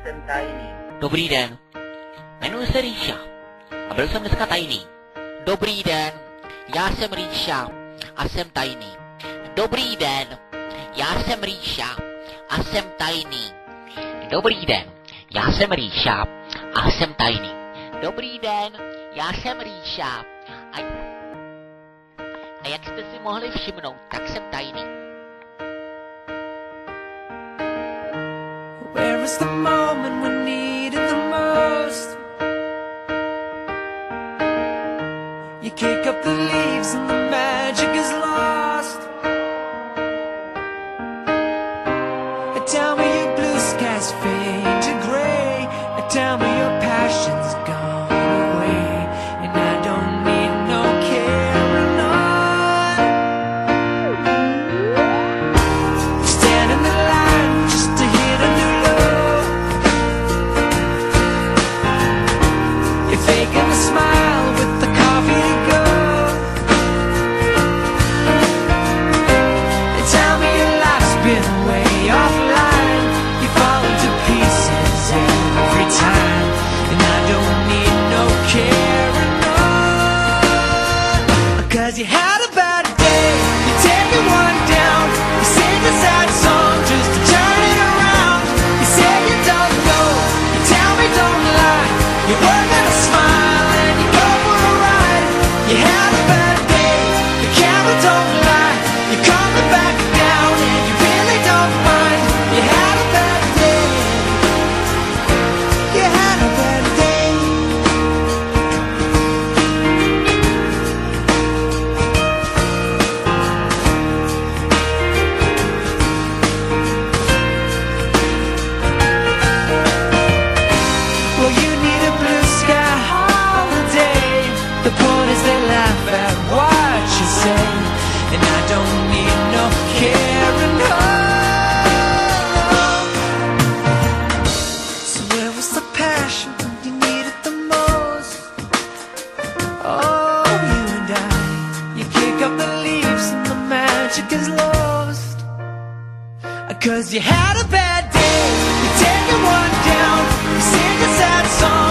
Jsem tajný. Dobrý den, jmenuji se Ríša a byl jsem dneska tajný. Dobrý den, já jsem Ríša a jsem tajný. Dobrý den, já jsem Ríša a jsem tajný. Dobrý den, já jsem Ríša a jsem tajný. Dobrý den, já jsem Ríša a jak jste si mohli všimnout, tak jsem tajný. Where is the moment we need it the most? You kick up the leaves and the magic is lost. Tell me your blue skies fade to gray. Tell me your passion's gone away. And I don't need no carrying on. Stand in the line just to hit a new low. You're faking a smile with the coffee to go. And tell me your life's been way offline. You fall into pieces every time. And I don't need no carrying on. Cause you had a bad day. You take it one down. You sing a sad song just to turn it around. You say you don't know. You tell me don't lie. You work at a smile and you go for a ride. You had a bad day. The camera don't lie. You're coming back down and you really don't mind. You had a bad day. You had a bad day. Well, you need a blue sky holiday. The point is they laugh at what you say. And I don't need no carrying on. So where was the passion when you need it the most? Oh, you and I. You kick up the leaves and the magic is lost. Cause you had a bad day. You take it one down. You sing a sad song